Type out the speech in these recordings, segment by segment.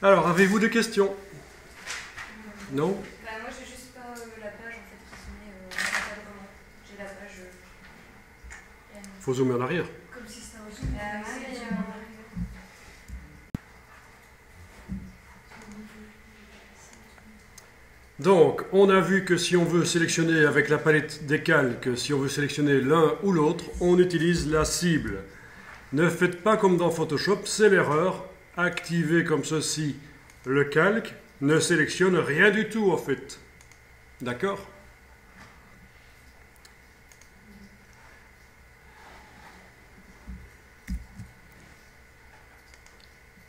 Alors, avez-vous des questions? Non? Bah, moi, j'ai juste pas la page en fait qui se met encadrement. J'ai la page. Faut zoomer en arrière. Comme si c'était un zoom. Donc, on a vu que si on veut sélectionner avec la palette des calques, si on veut sélectionner l'un ou l'autre, on utilise la cible. Ne faites pas comme dans Photoshop, c'est l'erreur. Activez comme ceci le calque, ne sélectionne rien du tout en fait. D'accord?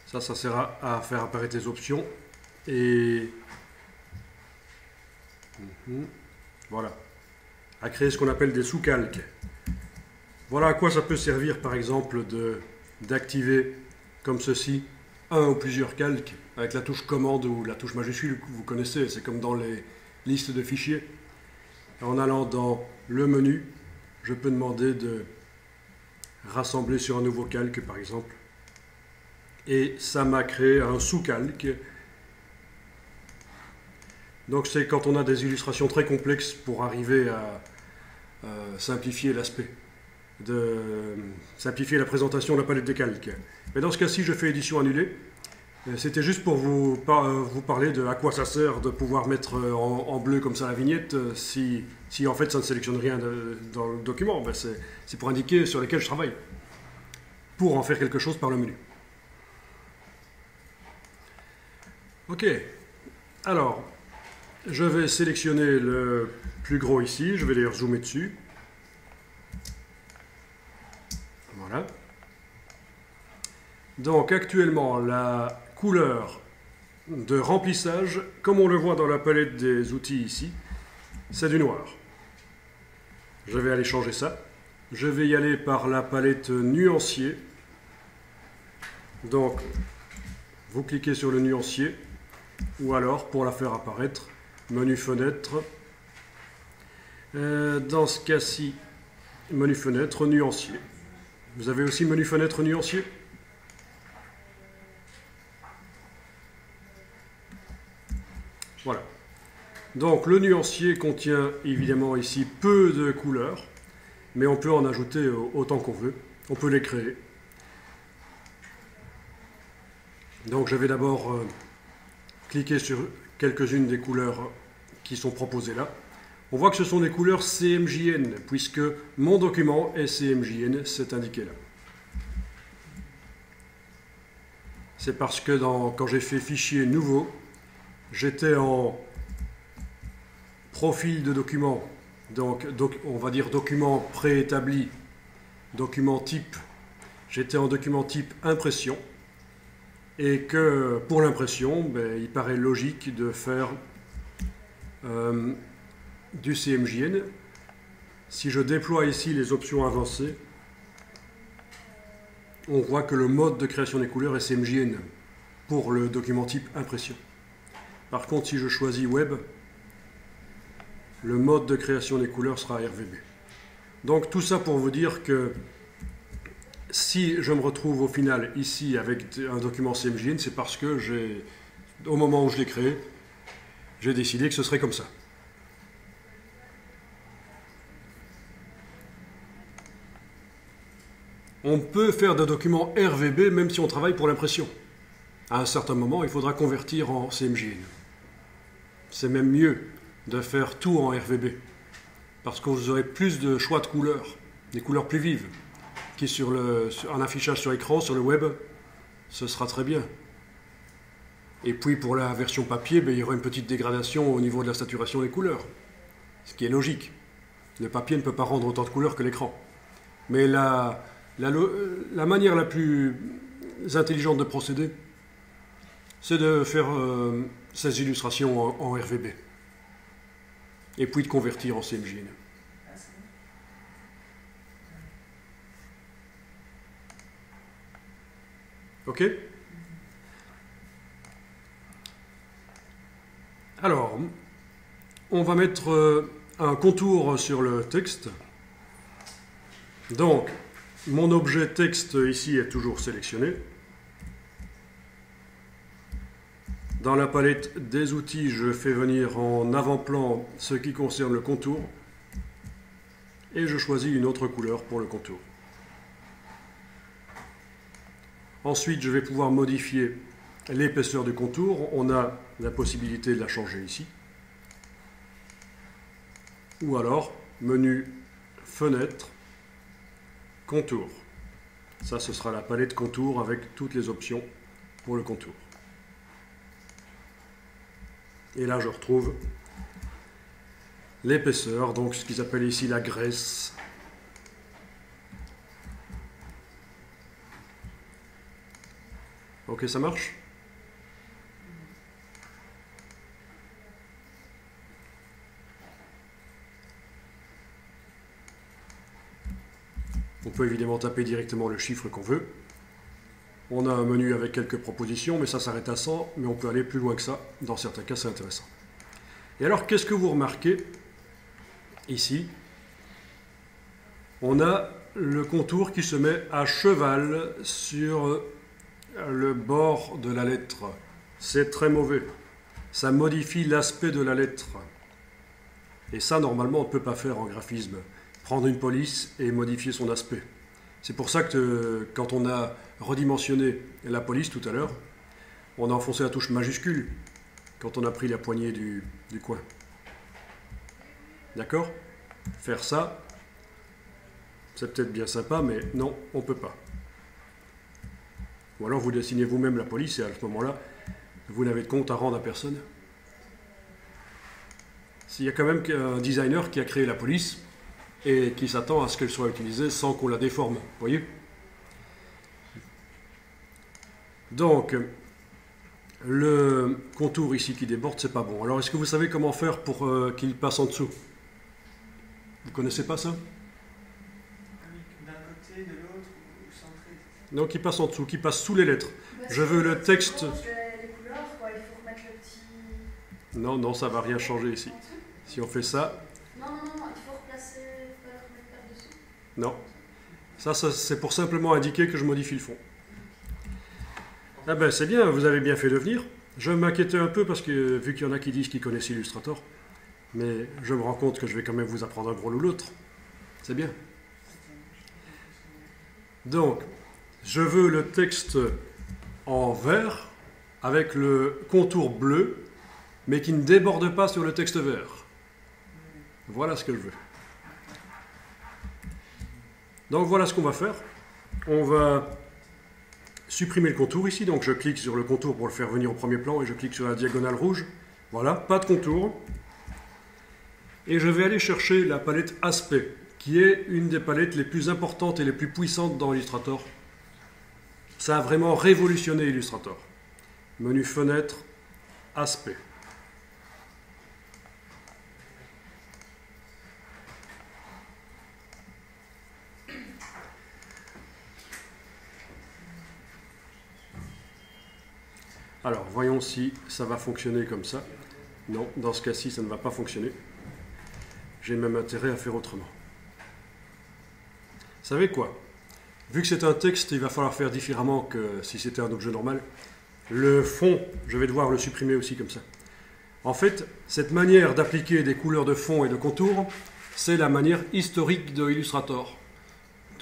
Ça sert à faire apparaître les options. Et voilà. À créer ce qu'on appelle des sous-calques. Voilà à quoi ça peut servir, par exemple, d'activer comme ceci un ou plusieurs calques avec la touche commande ou la touche majuscule que vous connaissez. C'est comme dans les listes de fichiers. En allant dans le menu, je peux demander de rassembler sur un nouveau calque, par exemple. Et ça m'a créé un sous-calque. Donc c'est quand on a des illustrations très complexes pour arriver à simplifier l'aspect, de simplifier la présentation de la palette des calques. Mais dans ce cas-ci, je fais édition annulée. C'était juste pour vous parler de à quoi ça sert de pouvoir mettre en bleu comme ça la vignette si en fait ça ne sélectionne rien dans le document. Ben c'est pour indiquer sur lesquels je travaille, pour en faire quelque chose par le menu. Ok, alors je vais sélectionner le plus gros ici, je vais d'ailleurs zoomer dessus. Voilà. Donc actuellement, la couleur de remplissage, comme on le voit dans la palette des outils ici, c'est du noir. Je vais aller changer ça. Je vais y aller par la palette nuancier. Donc, vous cliquez sur le nuancier, ou alors, pour la faire apparaître, menu fenêtre. Dans ce cas-ci, menu fenêtre, nuancier. Vous avez aussi menu fenêtre nuancier? Voilà. Donc le nuancier contient évidemment ici peu de couleurs, mais on peut en ajouter autant qu'on veut. On peut les créer. Donc je vais d'abord cliquer sur quelques-unes des couleurs qui sont proposées là. On voit que ce sont des couleurs CMJN, puisque mon document est CMJN, c'est indiqué là. C'est parce que quand j'ai fait fichier nouveau, j'étais en profil de document, donc on va dire document préétabli, document type. J'étais en document type impression, et que pour l'impression, il paraît logique de faire du CMJN. Si je déploie ici les options avancées, on voit que le mode de création des couleurs est CMJN pour le document type impression. Par contre, si je choisis Web, le mode de création des couleurs sera RVB. Donc tout ça pour vous dire que si je me retrouve au final ici avec un document CMJN, c'est parce que au moment où je l'ai créé, j'ai décidé que ce serait comme ça. On peut faire des documents RVB même si on travaille pour l'impression. À un certain moment, il faudra convertir en CMJN. C'est même mieux de faire tout en RVB, parce que vous aurez plus de choix de couleurs, des couleurs plus vives, qui sur un affichage sur écran, sur le web, ce sera très bien. Et puis pour la version papier, il y aura une petite dégradation au niveau de la saturation des couleurs, ce qui est logique. Le papier ne peut pas rendre autant de couleurs que l'écran. Mais la manière la plus intelligente de procéder, c'est de faire ces illustrations en RVB. Et puis de convertir en CMJN. Ok? Alors, on va mettre un contour sur le texte. Donc, mon objet texte ici est toujours sélectionné. Dans la palette des outils, je fais venir en avant-plan ce qui concerne le contour et je choisis une autre couleur pour le contour. Ensuite, je vais pouvoir modifier l'épaisseur du contour. On a la possibilité de la changer ici. Ou alors, menu Fenêtre, Contour. Ça, ce sera la palette contour avec toutes les options pour le contour. Et là, je retrouve l'épaisseur, donc ce qu'ils appellent ici la graisse. Ok, ça marche? On peut évidemment taper directement le chiffre qu'on veut. On a un menu avec quelques propositions, mais ça s'arrête à 100, mais on peut aller plus loin que ça. Dans certains cas, c'est intéressant. Et alors, qu'est-ce que vous remarquez ici? On a le contour qui se met à cheval sur le bord de la lettre. C'est très mauvais. Ça modifie l'aspect de la lettre. Et ça, normalement, on ne peut pas faire en graphisme. Prendre une police et modifier son aspect. C'est pour ça que quand on a redimensionné la police tout à l'heure, on a enfoncé la touche majuscule quand on a pris la poignée du coin. D'accord? Faire ça, c'est peut-être bien sympa, mais non, on ne peut pas. Ou alors vous dessinez vous-même la police et à ce moment-là, vous n'avez de compte à rendre à personne. S'il y a quand même un designer qui a créé la police et qui s'attend à ce qu'elle soit utilisée sans qu'on la déforme, vous voyez? Donc, le contour ici qui déborde, c'est pas bon. Alors, est-ce que vous savez comment faire pour qu'il passe en dessous? Vous connaissez pas ça? D'un côté, de l'autre, ou centré? Non, qui passe en dessous, qui passe sous les lettres. Je veux le texte... Les couleurs, quoi, il faut remettre le petit... Non, non, ça va rien changer ici. Si on fait ça... Non, il faut replacer, remettre par-dessus. Non. Ça c'est pour simplement indiquer que je modifie le fond. Ah ben c'est bien, vous avez bien fait de venir. Je m'inquiétais un peu parce que, vu qu'il y en a qui disent qu'ils connaissent Illustrator, mais je me rends compte que je vais quand même vous apprendre un rôle ou l'autre. C'est bien. Donc, je veux le texte en vert avec le contour bleu, mais qui ne déborde pas sur le texte vert. Voilà ce que je veux. Donc voilà ce qu'on va faire. On va supprimer le contour ici. Donc je clique sur le contour pour le faire venir au premier plan et je clique sur la diagonale rouge. Voilà, pas de contour. Et je vais aller chercher la palette Aspect, qui est une des palettes les plus importantes et les plus puissantes dans Illustrator. Ça a vraiment révolutionné Illustrator. Menu Fenêtre, Aspect. Alors, voyons si ça va fonctionner comme ça. Non, dans ce cas-ci, ça ne va pas fonctionner. J'ai même intérêt à faire autrement. Vous savez quoi? Vu que c'est un texte, il va falloir faire différemment que si c'était un objet normal. Le fond, je vais devoir le supprimer aussi comme ça. En fait, cette manière d'appliquer des couleurs de fond et de contour, c'est la manière historique de Illustrator,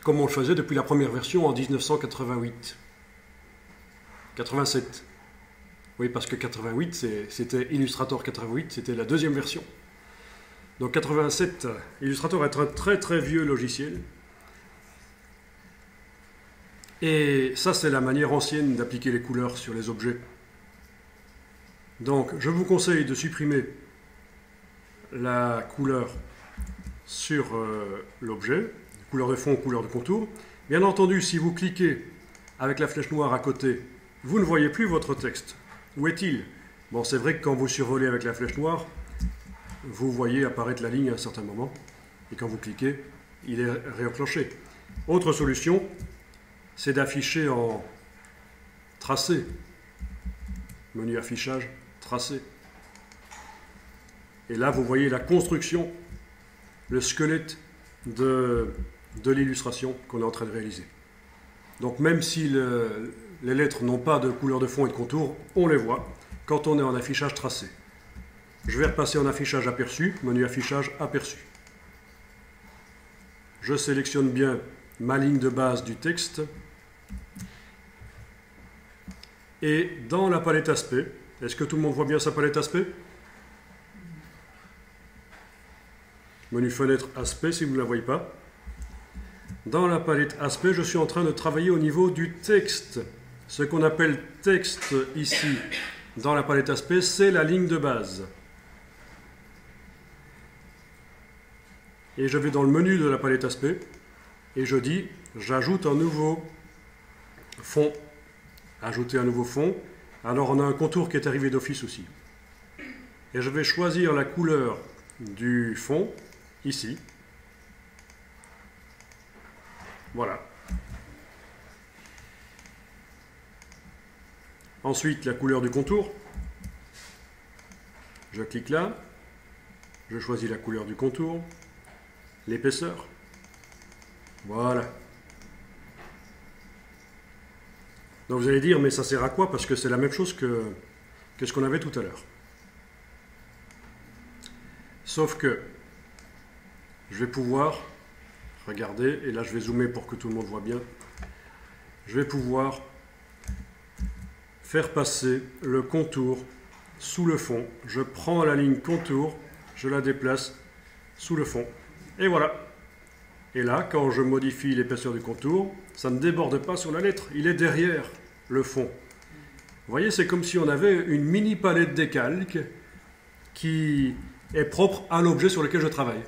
comme on le faisait depuis la première version en 1988. 87. Oui, parce que 88, c'était Illustrator 88, c'était la deuxième version. Donc 87, Illustrator est un très très vieux logiciel. Et ça, c'est la manière ancienne d'appliquer les couleurs sur les objets. Donc, je vous conseille de supprimer la couleur sur l'objet, couleur de fond, couleur de contour. Bien entendu, si vous cliquez avec la flèche noire à côté, vous ne voyez plus votre texte. Où est-il? Bon, c'est vrai que quand vous survolez avec la flèche noire, vous voyez apparaître la ligne à un certain moment. Et quand vous cliquez, il est réenclenché. Autre solution, c'est d'afficher en tracé. Menu affichage, tracé. Et là, vous voyez la construction, le squelette de l'illustration qu'on est en train de réaliser. Donc même si les lettres n'ont pas de couleur de fond et de contour, on les voit. quand on est en affichage tracé. Je vais repasser en affichage aperçu, menu affichage aperçu. Je sélectionne bien ma ligne de base du texte. Et dans la palette aspect, est-ce que tout le monde voit bien sa palette aspect? Menu fenêtre aspect si vous ne la voyez pas. Dans la palette aspect, je suis en train de travailler au niveau du texte. Ce qu'on appelle texte ici, dans la palette aspect, c'est la ligne de base. Et je vais dans le menu de la palette aspect et je dis, j'ajoute un nouveau fond. Ajouter un nouveau fond. Alors on a un contour qui est arrivé d'office aussi. Et je vais choisir la couleur du fond, ici. Voilà. Ensuite, la couleur du contour. Je clique là. Je choisis la couleur du contour. L'épaisseur. Voilà. Donc vous allez dire, mais ça sert à quoi? Parce que c'est la même chose que ce qu'on avait tout à l'heure. Sauf que je vais pouvoir, regarder, et là je vais zoomer pour que tout le monde voit bien, je vais pouvoir faire passer le contour sous le fond. Je prends la ligne contour, je la déplace sous le fond, et voilà. Et là, quand je modifie l'épaisseur du contour, ça ne déborde pas sur la lettre, il est derrière le fond. Vous voyez, c'est comme si on avait une mini palette décalque qui est propre à l'objet sur lequel je travaille.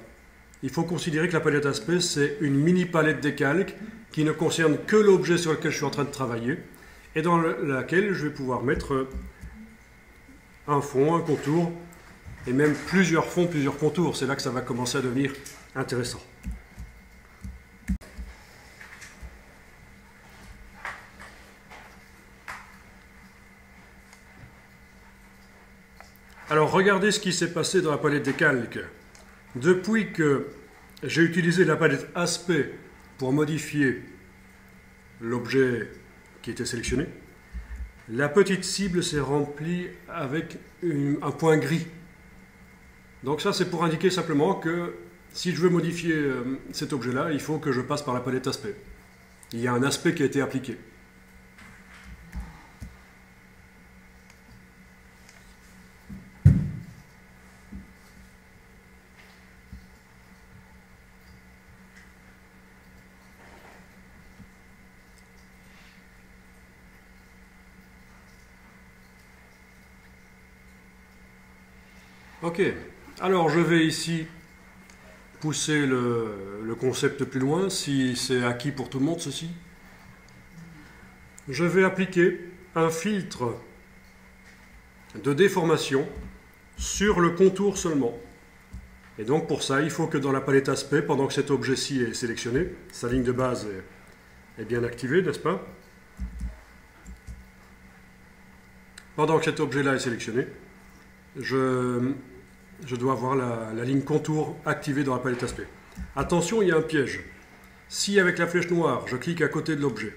Il faut considérer que la palette aspect, c'est une mini palette décalque qui ne concerne que l'objet sur lequel je suis en train de travailler et dans laquelle je vais pouvoir mettre un fond, un contour et même plusieurs fonds, plusieurs contours. C'est là que ça va commencer à devenir intéressant. Alors regardez ce qui s'est passé dans la palette des calques. Depuis que j'ai utilisé la palette aspect pour modifier l'objet qui était sélectionné, la petite cible s'est remplie avec un point gris. Donc ça, c'est pour indiquer simplement que si je veux modifier cet objet-là, il faut que je passe par la palette aspect. Il y a un aspect qui a été appliqué. Ok, alors je vais ici pousser le concept plus loin, si c'est acquis pour tout le monde ceci. Je vais appliquer un filtre de déformation sur le contour seulement. Et donc pour ça, il faut que dans la palette aspect, pendant que cet objet-ci est sélectionné, sa ligne de base est bien activée, n'est-ce pas? Pendant que cet objet-là est sélectionné, je dois avoir la ligne contour activée dans la palette aspect. Attention, il y a un piège. Si avec la flèche noire, je clique à côté de l'objet,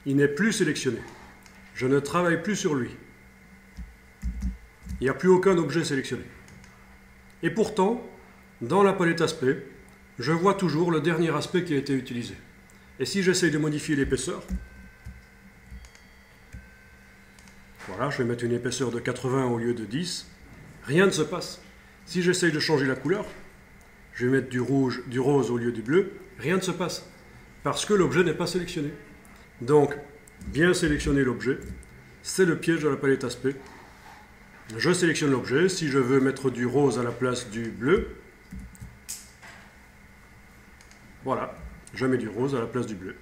il n'est plus sélectionné. Je ne travaille plus sur lui. Il n'y a plus aucun objet sélectionné. Et pourtant, dans la palette aspect, je vois toujours le dernier aspect qui a été utilisé. Et si j'essaye de modifier l'épaisseur, voilà, je vais mettre une épaisseur de 80 au lieu de 10. Rien ne se passe. Si j'essaye de changer la couleur, je vais mettre du rouge, du rose au lieu du bleu, rien ne se passe. Parce que l'objet n'est pas sélectionné. Donc, bien sélectionner l'objet, c'est le piège de la palette aspect. Je sélectionne l'objet. Si je veux mettre du rose à la place du bleu, voilà, je mets du rose à la place du bleu.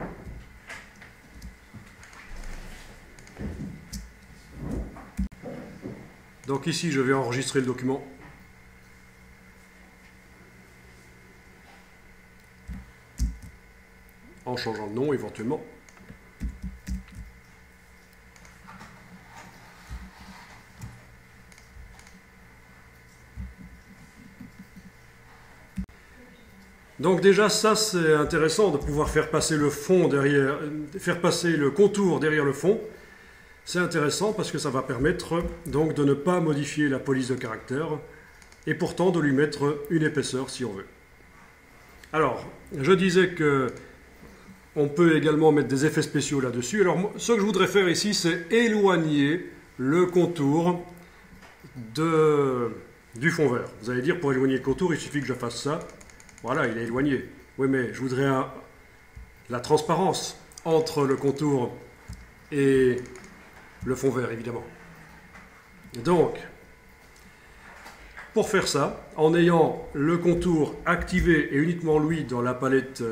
Donc ici, je vais enregistrer le document. En changeant de nom éventuellement. Donc déjà, ça c'est intéressant de pouvoir faire passer le fond derrière, faire passer le contour derrière le fond. C'est intéressant parce que ça va permettre donc de ne pas modifier la police de caractère et pourtant de lui mettre une épaisseur si on veut. Alors, je disais que on peut également mettre des effets spéciaux là-dessus. Alors, ce que je voudrais faire ici, c'est éloigner le contour du fond vert. Vous allez dire, pour éloigner le contour, il suffit que je fasse ça. Voilà, il est éloigné. Oui, mais je voudrais la transparence entre le contour et le fond vert, évidemment. Donc, pour faire ça, en ayant le contour activé et uniquement lui dans la palette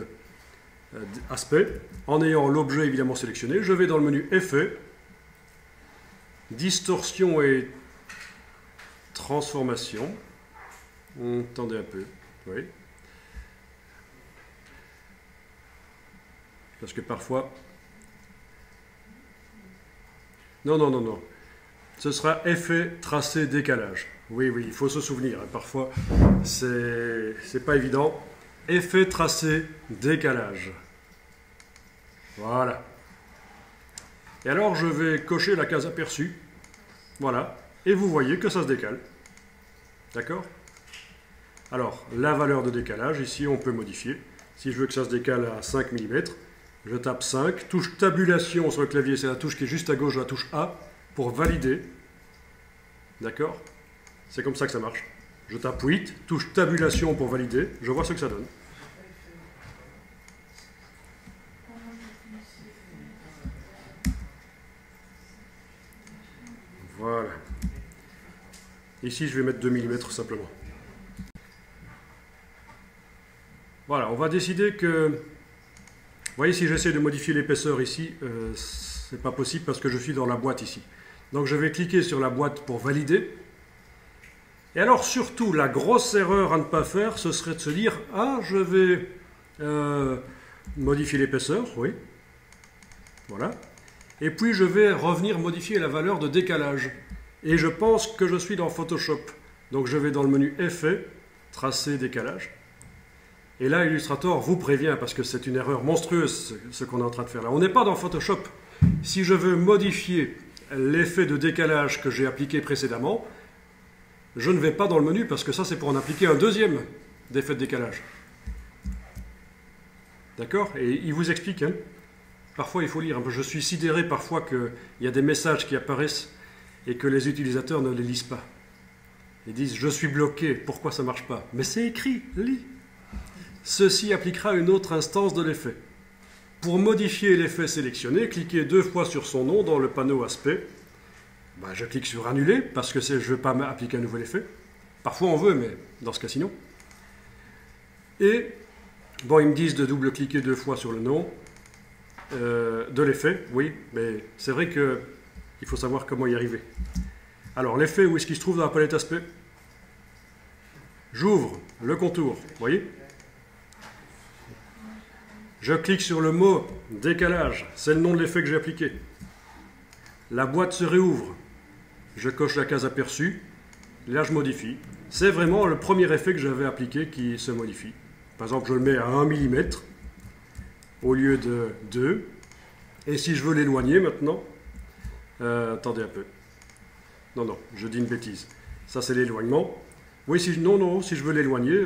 aspect, en ayant l'objet évidemment sélectionné, je vais dans le menu Effet, Distorsion et Transformation. Attendez un peu, oui. Parce que parfois... Non. Ce sera effet, tracé, décalage. Oui, il faut se souvenir. Parfois, c'est pas évident. Effet, tracé, décalage. Voilà. Et alors, je vais cocher la case aperçue. Voilà. Et vous voyez que ça se décale. D'accord? Alors, la valeur de décalage, ici, on peut modifier. Si je veux que ça se décale à 5 mm, je tape 5. Touche tabulation sur le clavier, c'est la touche qui est juste à gauche de la touche A, pour valider. D'accord? C'est comme ça que ça marche. Je tape 8, touche tabulation pour valider. Je vois ce que ça donne. Voilà. Ici, je vais mettre 2 mm simplement. Voilà, on va décider que... Vous voyez, si j'essaie de modifier l'épaisseur ici, c'est pas possible parce que je suis dans la boîte ici. Donc je vais cliquer sur la boîte pour valider. Et alors surtout, la grosse erreur à ne pas faire, ce serait de se dire « Ah, je vais modifier l'épaisseur, oui. Voilà. Et puis je vais revenir modifier la valeur de décalage. Et je pense que je suis dans Photoshop. Donc je vais dans le menu Effet, Tracer, Décalage. Et là, Illustrator vous prévient, parce que c'est une erreur monstrueuse ce qu'on est en train de faire là. On n'est pas dans Photoshop. Si je veux modifier l'effet de décalage que j'ai appliqué précédemment, je ne vais pas dans le menu, parce que ça, c'est pour en appliquer un deuxième d'effet de décalage. D'accord? Et il vous explique, hein. Parfois, il faut lire. Je suis sidéré parfois qu'il y a des messages qui apparaissent et que les utilisateurs ne les lisent pas. Ils disent « Je suis bloqué, pourquoi ça ne marche pas ?» Mais c'est écrit, lis. Ceci appliquera une autre instance de l'effet. Pour modifier l'effet sélectionné, cliquez 2 fois sur son nom dans le panneau aspect. Ben, je clique sur annuler parce que je ne veux pas appliquer un nouvel effet. Parfois on veut, mais dans ce cas-ci non. Et bon, ils me disent de double-cliquer 2 fois sur le nom de l'effet. Oui, mais c'est vrai qu'il faut savoir comment y arriver. Alors l'effet, où est-ce qu'il se trouve dans la palette aspect? J'ouvre le contour, vous voyez? Je clique sur le mot décalage, c'est le nom de l'effet que j'ai appliqué. La boîte se réouvre. Je coche la case aperçue. Là, je modifie. C'est vraiment le premier effet que j'avais appliqué qui se modifie. Par exemple, je le mets à 1 mm au lieu de 2. Et si je veux l'éloigner maintenant, attendez un peu. Non, je dis une bêtise. Ça, c'est l'éloignement. Oui, si je veux l'éloigner,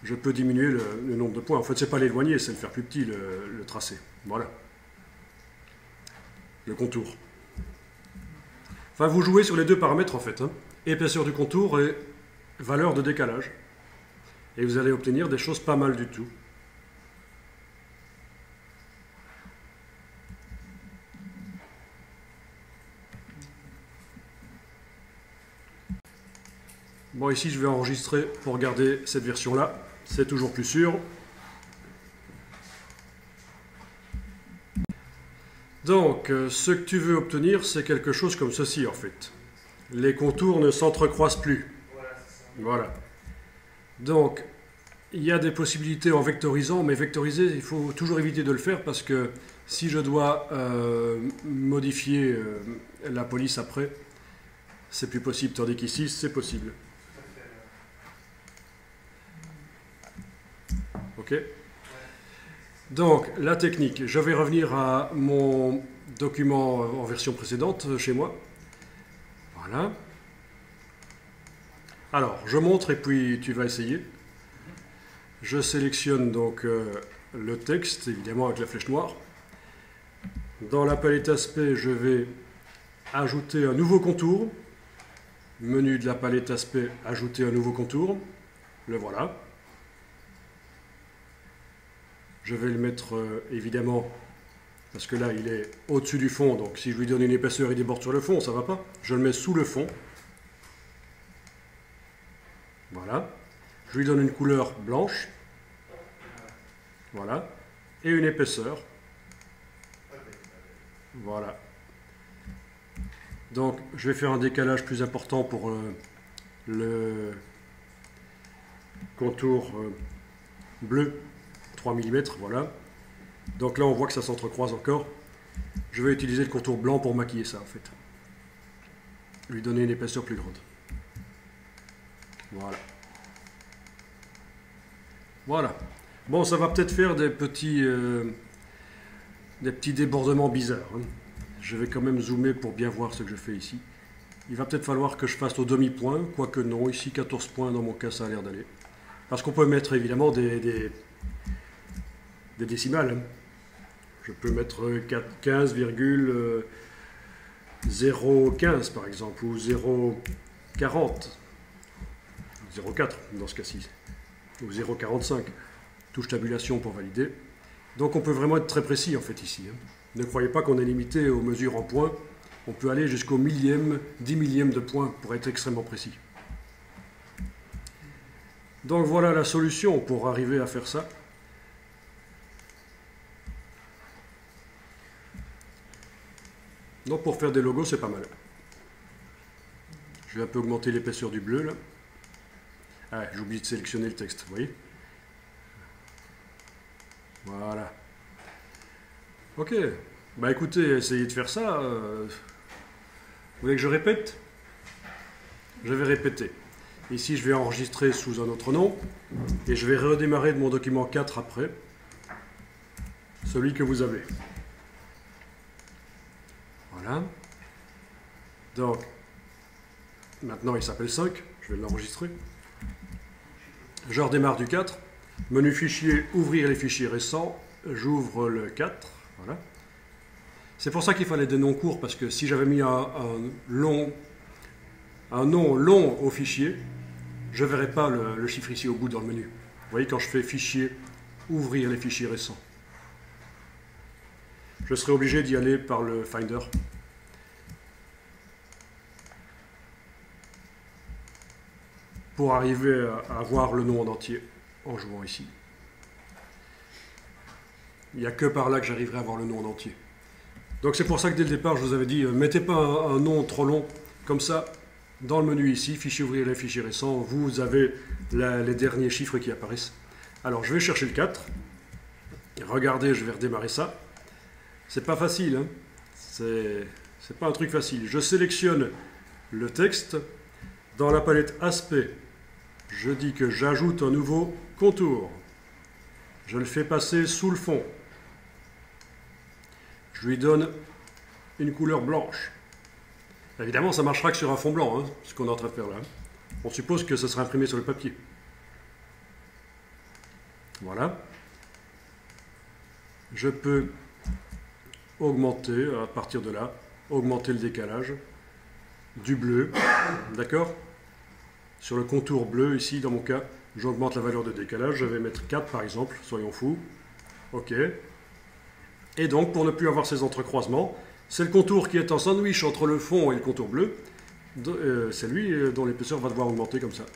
je peux diminuer le nombre de points. En fait, ce n'est pas l'éloigner, c'est le faire plus petit, le tracé. Voilà. Le contour. Enfin, vous jouez sur les deux paramètres, en fait. Hein. Épaisseur du contour et valeur de décalage. Et vous allez obtenir des choses pas mal du tout. Bon, ici, je vais enregistrer pour garder cette version-là. C'est toujours plus sûr. Donc, ce que tu veux obtenir, c'est quelque chose comme ceci, en fait. Les contours ne s'entrecroisent plus. Voilà. Donc, il y a des possibilités en vectorisant, mais vectoriser, il faut toujours éviter de le faire parce que si je dois modifier la police après, c'est plus possible, tandis qu'ici, c'est possible. Ok. Donc, la technique. Je vais revenir à mon document en version précédente chez moi. Voilà. Alors, je montre et puis tu vas essayer. Je sélectionne donc le texte, évidemment avec la flèche noire. Dans la palette aspect, je vais ajouter un nouveau contour. Menu de la palette aspect, ajouter un nouveau contour. Le voilà. Je vais le mettre évidemment, parce que là il est au-dessus du fond, donc si je lui donne une épaisseur, il déborde sur le fond, ça ne va pas. Je le mets sous le fond. Voilà. Je lui donne une couleur blanche. Voilà. Et une épaisseur. Voilà. Donc je vais faire un décalage plus important pour le contour bleu, 3 mm, voilà. Donc là on voit que ça s'entrecroise encore. Je vais utiliser le contour blanc pour maquiller ça en fait. Lui donner une épaisseur plus grande. Voilà. Voilà. Bon, ça va peut-être faire des petits débordements bizarres. Hein. Je vais quand même zoomer pour bien voir ce que je fais ici. Il va peut-être falloir que je fasse au demi-point, quoique non. Ici, 14 points, dans mon cas, ça a l'air d'aller. Parce qu'on peut mettre évidemment des décimales. Hein. Je peux mettre 15,015 par exemple, ou 0,40. 0,4 dans ce cas-ci, ou 0,45. Touche tabulation pour valider. Donc on peut vraiment être très précis en fait ici. Hein. Ne croyez pas qu'on est limité aux mesures en points. On peut aller jusqu'au millième, 10 millièmes de point pour être extrêmement précis. Donc voilà la solution pour arriver à faire ça. Donc pour faire des logos, c'est pas mal. Je vais un peu augmenter l'épaisseur du bleu là. Ah, j'ai oublié de sélectionner le texte, vous voyez? Voilà. Ok. Bah écoutez, essayez de faire ça. Vous voulez que je répète? Je vais répéter. Ici, je vais enregistrer sous un autre nom. Et je vais redémarrer de mon document 4 après. Celui que vous avez. Voilà. Donc, maintenant il s'appelle 5. Je vais l'enregistrer. Je redémarre du 4. Menu fichier, ouvrir les fichiers récents. J'ouvre le 4. Voilà. C'est pour ça qu'il fallait des noms courts, parce que si j'avais mis un nom long au fichier, je ne verrais pas le chiffre ici au bout dans le menu. Vous voyez, quand je fais fichier, ouvrir les fichiers récents, je serai obligé d'y aller par le Finder. Pour arriver à voir le nom en entier en jouant ici. Il n'y a que par là que j'arriverai à voir le nom en entier. Donc c'est pour ça que dès le départ, je vous avais dit, mettez pas un nom trop long, comme ça, dans le menu ici, fichier ouvrir les fichiers récents, vous avez les derniers chiffres qui apparaissent. Alors je vais chercher le 4, regardez, je vais redémarrer ça. C'est pas facile, hein. C'est pas un truc facile. Je sélectionne le texte, dans la palette aspect, je dis que j'ajoute un nouveau contour. Je le fais passer sous le fond. Je lui donne une couleur blanche. Évidemment, ça marchera que sur un fond blanc, hein, ce qu'on est en train de faire là. On suppose que ça sera imprimé sur le papier. Voilà. Je peux augmenter, à partir de là, augmenter le décalage du bleu. D'accord ? Sur le contour bleu, ici, dans mon cas, j'augmente la valeur de décalage. Je vais mettre 4, par exemple, soyons fous. OK. Et donc, pour ne plus avoir ces entrecroisements, c'est le contour qui est en sandwich entre le fond et le contour bleu. C'est lui dont l'épaisseur va devoir augmenter comme ça.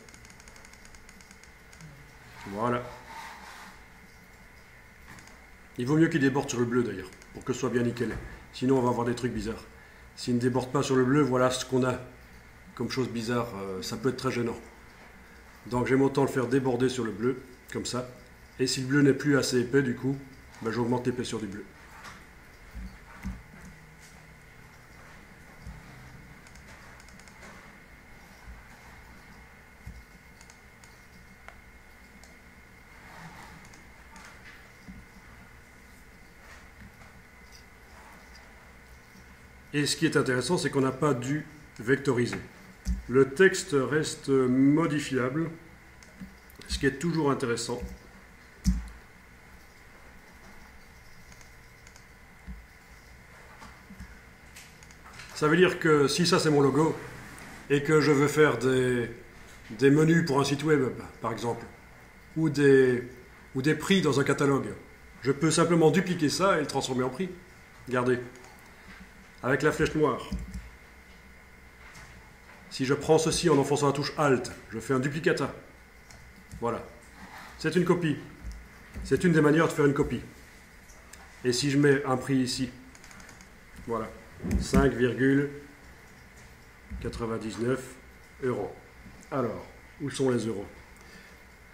Voilà. Il vaut mieux qu'il déborde sur le bleu, d'ailleurs, pour que ce soit bien nickel. Sinon, on va avoir des trucs bizarres. S'il ne déborde pas sur le bleu, voilà ce qu'on a comme chose bizarre. Ça peut être très gênant. Donc, j'aime autant le faire déborder sur le bleu, comme ça. Et si le bleu n'est plus assez épais, du coup, ben, j'augmente l'épaisseur du bleu. Et ce qui est intéressant, c'est qu'on n'a pas dû vectoriser. Le texte reste modifiable, ce qui est toujours intéressant. Ça veut dire que si ça c'est mon logo, et que je veux faire des menus pour un site web, par exemple, ou des prix dans un catalogue, je peux simplement dupliquer ça et le transformer en prix. Regardez, avec la flèche noire. Si je prends ceci en enfonçant la touche Alt, je fais un duplicata. Voilà. C'est une copie. C'est une des manières de faire une copie. Et si je mets un prix ici, voilà, 5,99 €. Alors, où sont les euros?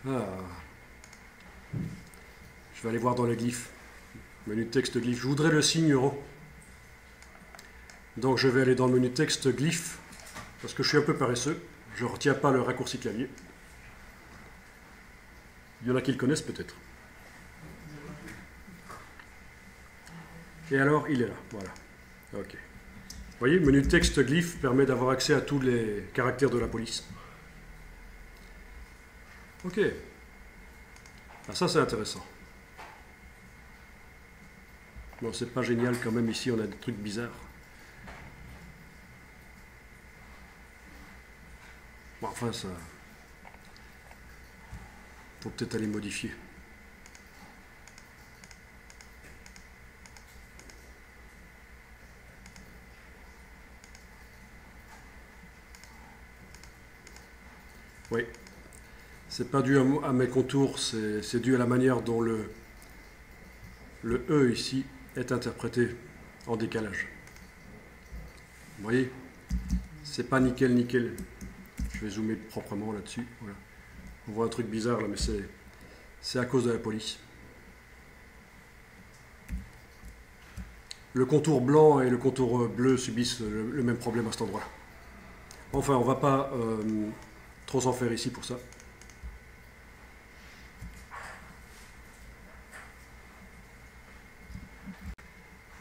Ah. Je vais aller voir dans les glyphes. Menu texte glyphe. Je voudrais le signe euro. Donc je vais aller dans le menu texte glyphe, parce que je suis un peu paresseux. Je ne retiens pas le raccourci clavier. Il y en a qui le connaissent peut-être. Et alors, il est là. Voilà. Ok. Vous voyez, le menu texte glyphe permet d'avoir accès à tous les caractères de la police. Ok. Ah, ça, c'est intéressant. Bon, c'est pas génial quand même. Ici, on a des trucs bizarres. Bon, enfin, ça... faut peut-être aller modifier. Oui. C'est pas dû à mes contours, c'est dû à la manière dont le E ici est interprété en décalage. Vous voyez? C'est pas nickel nickel. Je vais zoomer proprement là-dessus. Voilà. On voit un truc bizarre là, mais c'est à cause de la police. Le contour blanc et le contour bleu subissent le même problème à cet endroit-là. Enfin, on ne va pas trop s'en faire ici pour ça.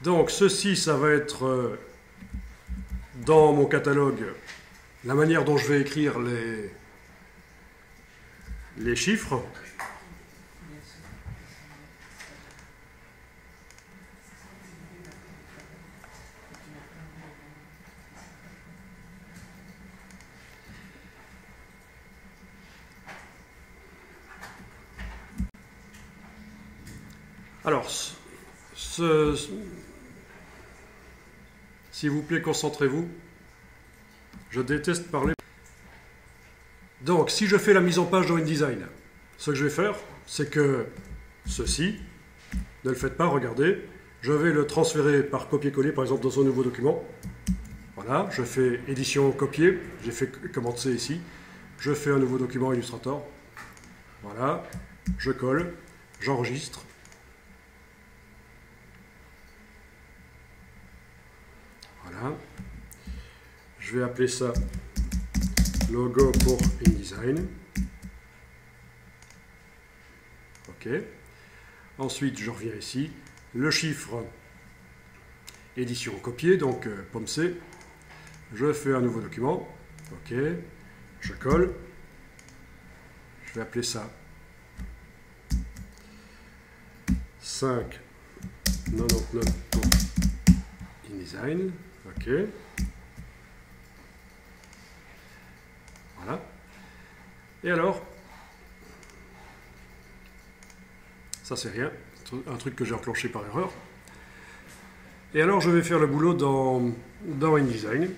Donc, ceci, ça va être dans mon catalogue la manière dont je vais écrire les chiffres. Alors, s'il vous plaît, concentrez-vous. Je déteste parler. Donc, si je fais la mise en page dans InDesign, ce que je vais faire, c'est que ceci, ne le faites pas, regardez, je vais le transférer par copier-coller, par exemple, dans un nouveau document. Voilà, je fais édition copier, j'ai fait commande C ici, je fais un nouveau document Illustrator. Voilà, je colle, j'enregistre. Voilà. Je vais appeler ça logo pour InDesign. OK. Ensuite, je reviens ici. Le chiffre édition copier, donc pomme C. Je fais un nouveau document. OK. Je colle. Je vais appeler ça 5,99 pour InDesign. OK. Voilà. Et alors, ça c'est rien, un truc que j'ai enclenché par erreur. Et alors je vais faire le boulot dans InDesign.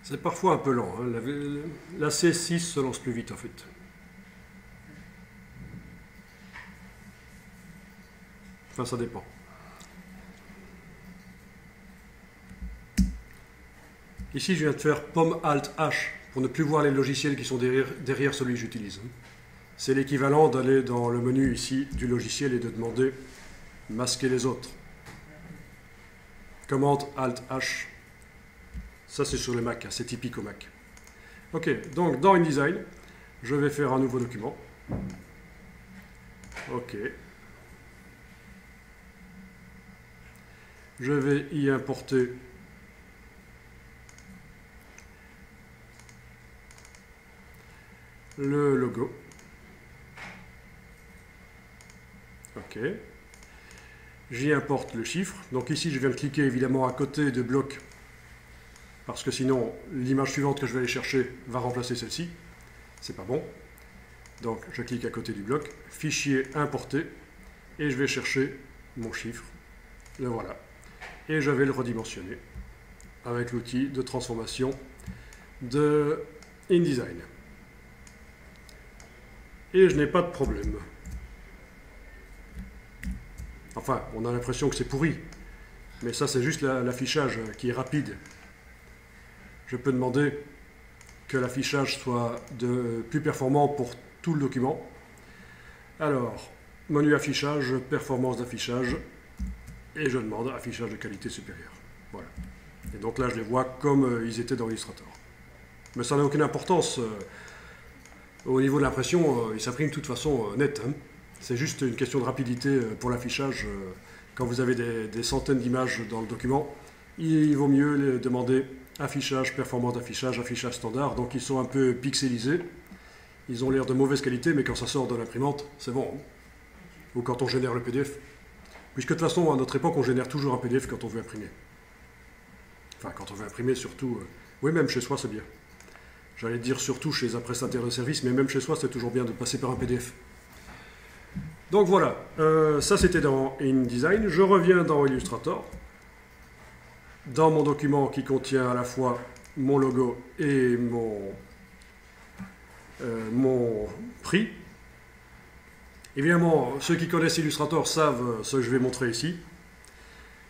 C'est parfois un peu lent. Hein. La C6 se lance plus vite en fait. Enfin, ça dépend. Ici, je viens de faire pomme Alt H pour ne plus voir les logiciels qui sont derrière celui que j'utilise. C'est l'équivalent d'aller dans le menu ici du logiciel et de demander masquer les autres. Commande Alt H. Ça c'est sur les Mac, c'est typique au Mac. Ok, donc dans InDesign, je vais faire un nouveau document. Ok. Je vais y importer le logo. Ok. J'y importe le chiffre. Donc ici, je viens de cliquer évidemment à côté de bloc, parce que sinon, l'image suivante que je vais aller chercher va remplacer celle-ci. C'est pas bon. Donc, je clique à côté du bloc, fichier importé, et je vais chercher mon chiffre. Le voilà. Et je vais le redimensionner avec l'outil de transformation de InDesign. Et je n'ai pas de problème. Enfin, on a l'impression que c'est pourri, mais ça c'est juste l'affichage qui est rapide. Je peux demander que l'affichage soit plus performant pour tout le document. Alors, menu affichage, performance d'affichage, et je demande affichage de qualité supérieure. Voilà. Et donc là, je les vois comme ils étaient dans Illustrator. Mais ça n'a aucune importance. Au niveau de l'impression, ils s'impriment de toute façon net. Hein. C'est juste une question de rapidité pour l'affichage. Quand vous avez des centaines d'images dans le document, il vaut mieux demander affichage, performance d'affichage, affichage standard. Donc ils sont un peu pixelisés. Ils ont l'air de mauvaise qualité, mais quand ça sort de l'imprimante, c'est bon. Hein. Ou quand on génère le PDF. Puisque de toute façon, à notre époque, on génère toujours un PDF quand on veut imprimer. Enfin, quand on veut imprimer, surtout... oui, même chez soi, c'est bien. J'allais dire surtout chez un prestataire de service, mais même chez soi, c'est toujours bien de passer par un PDF. Donc voilà, ça c'était dans InDesign. Je reviens dans Illustrator. Dans mon document qui contient à la fois mon logo et mon prix. Évidemment, ceux qui connaissent Illustrator savent ce que je vais montrer ici.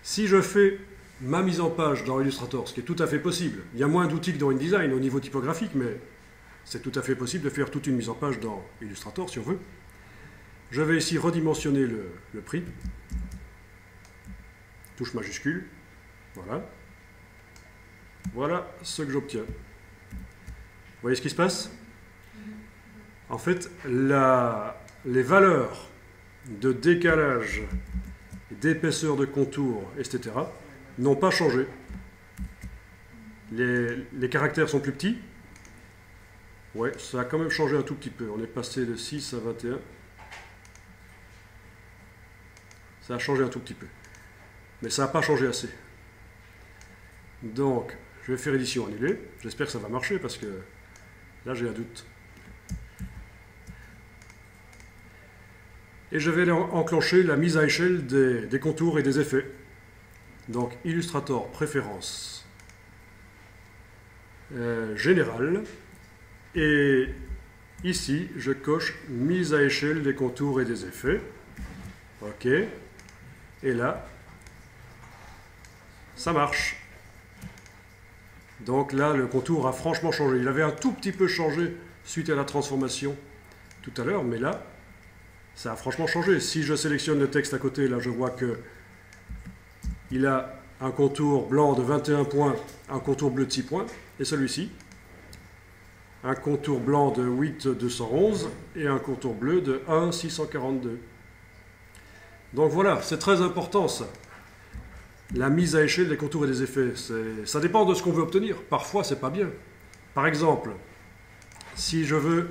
Si je fais ma mise en page dans Illustrator, ce qui est tout à fait possible, il y a moins d'outils que dans InDesign au niveau typographique, mais c'est tout à fait possible de faire toute une mise en page dans Illustrator si on veut. Je vais ici redimensionner le prix. Touche majuscule. Voilà. Voilà ce que j'obtiens. Vous voyez ce qui se passe? En fait, les valeurs de décalage, d'épaisseur de contour, etc. n'ont pas changé. Les caractères sont plus petits. Ouais, ça a quand même changé un tout petit peu. On est passé de 6 à 21. Ça a changé un tout petit peu. Mais ça n'a pas changé assez. Donc, je vais faire édition annulée. J'espère que ça va marcher parce que là, j'ai un doute. Et je vais enclencher la mise à échelle des contours et des effets. Donc, Illustrator Préférences Générales. Et ici, je coche mise à échelle des contours et des effets. OK. Et là, ça marche. Donc là, le contour a franchement changé. Il avait un tout petit peu changé suite à la transformation tout à l'heure, mais là, ça a franchement changé. Si je sélectionne le texte à côté, là, je vois que il a un contour blanc de 21 points, un contour bleu de 6 points, et celui-ci, un contour blanc de 8,211 et un contour bleu de 1,642. Donc voilà, c'est très important ça. La mise à échelle des contours et des effets, ça dépend de ce qu'on veut obtenir. Parfois, c'est pas bien. Par exemple, si je veux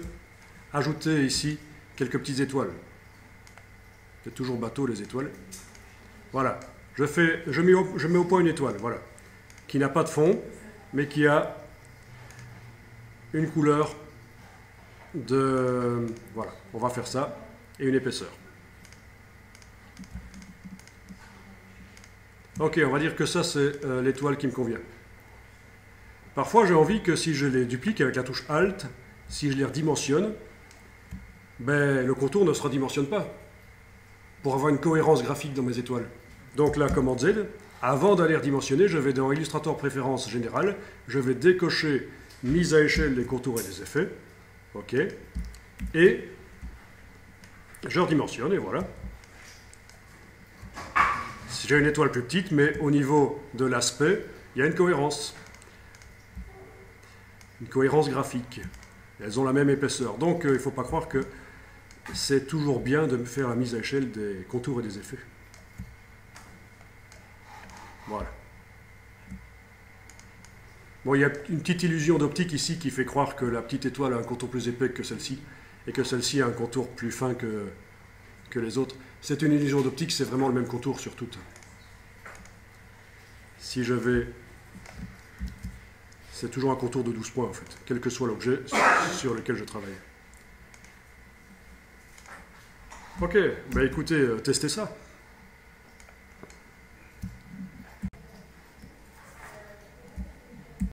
ajouter ici quelques petites étoiles, c'est toujours bateau les étoiles. Voilà, je mets au point une étoile, voilà, qui n'a pas de fond, mais qui a une couleur de... Voilà, on va faire ça, et une épaisseur. Ok, on va dire que ça, c'est l'étoile qui me convient. Parfois, j'ai envie que si je les duplique avec la touche Alt, si je les redimensionne, ben, le contour ne se redimensionne pas, pour avoir une cohérence graphique dans mes étoiles. Donc là, commande Z, avant d'aller redimensionner, je vais dans Illustrator Préférences Générales, je vais décocher mise à échelle des contours et des effets. OK. Et je redimensionne, et voilà. Si j'ai une étoile plus petite, mais au niveau de l'aspect, il y a une cohérence. Une cohérence graphique. Elles ont la même épaisseur. Donc, il ne faut pas croire que c'est toujours bien de faire la mise à échelle des contours et des effets. Voilà. Bon, il y a une petite illusion d'optique ici qui fait croire que la petite étoile a un contour plus épais que celle-ci, et que celle-ci a un contour plus fin que les autres. C'est une illusion d'optique, c'est vraiment le même contour sur toutes. Si je vais... C'est toujours un contour de 12 points, en fait, quel que soit l'objet sur lequel je travaille. Ok, bah écoutez, testez ça.